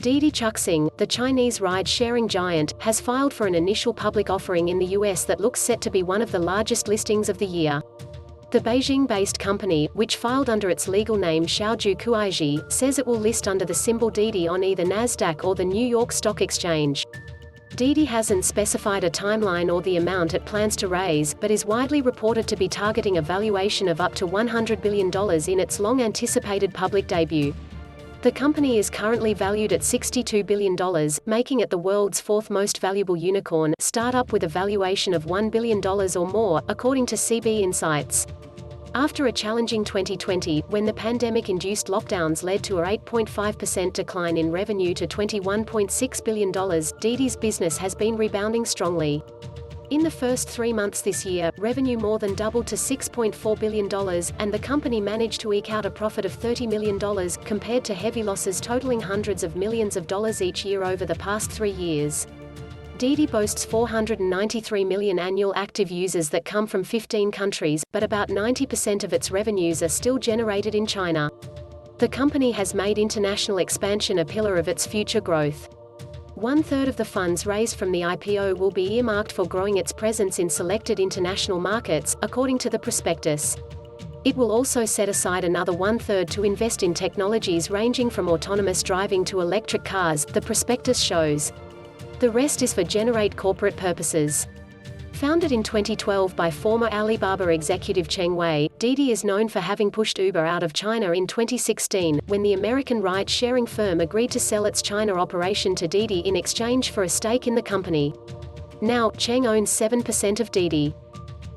Didi Chuxing, the Chinese ride-sharing giant, has filed for an initial public offering in the US that looks set to be one of the largest listings of the year. The Beijing-based company, which filed under its legal name Xiaoju Kuaizhi, says it will list under the symbol Didi on either Nasdaq or the New York Stock Exchange. Didi hasn't specified a timeline or the amount it plans to raise, but is widely reported to be targeting a valuation of up to $100 billion in its long-anticipated public debut. The company is currently valued at $62 billion, making it the world's fourth most valuable unicorn startup with a valuation of $1 billion or more, according to CB Insights. After a challenging 2020, when the pandemic-induced lockdowns led to a 8.5% decline in revenue to $21.6 billion, Didi's business has been rebounding strongly. In the first 3 months this year, revenue more than doubled to $6.4 billion, and the company managed to eke out a profit of $30 million, compared to heavy losses totaling hundreds of millions of dollars each year over the past 3 years. Didi boasts 493 million annual active users that come from 15 countries, but about 90% of its revenues are still generated in China. The company has made international expansion a pillar of its future growth. 1/3 of the funds raised from the IPO will be earmarked for growing its presence in selected international markets, according to the prospectus. It will also set aside another 1/3 to invest in technologies ranging from autonomous driving to electric cars, the prospectus shows. The rest is for generate corporate purposes. Founded in 2012 by former Alibaba executive Cheng Wei, Didi is known for having pushed Uber out of China in 2016, when the American ride-sharing firm agreed to sell its China operation to Didi in exchange for a stake in the company. Now, Cheng owns 7% of Didi.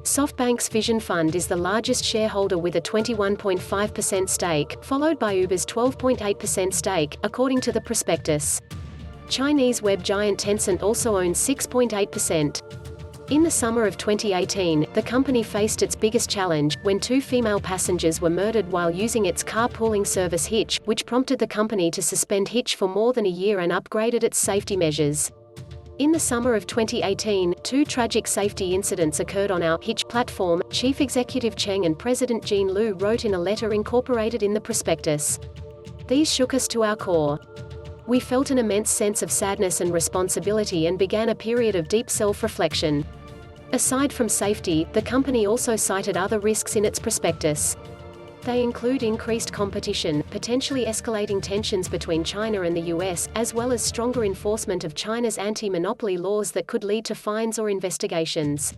Softbank's Vision Fund is the largest shareholder with a 21.5% stake, followed by Uber's 12.8% stake, according to the prospectus. Chinese web giant Tencent also owns 6.8%. In the summer of 2018, the company faced its biggest challenge, when 2 female passengers were murdered while using its carpooling service Hitch, which prompted the company to suspend Hitch for more than a year and upgraded its safety measures. In the summer of 2018, 2 tragic safety incidents occurred on our Hitch platform, Chief Executive Cheng and President Jean Liu wrote in a letter incorporated in the prospectus. These shook us to our core. We felt an immense sense of sadness and responsibility and began a period of deep self-reflection. Aside from safety, the company also cited other risks in its prospectus. They include increased competition, potentially escalating tensions between China and the US, as well as stronger enforcement of China's anti-monopoly laws that could lead to fines or investigations.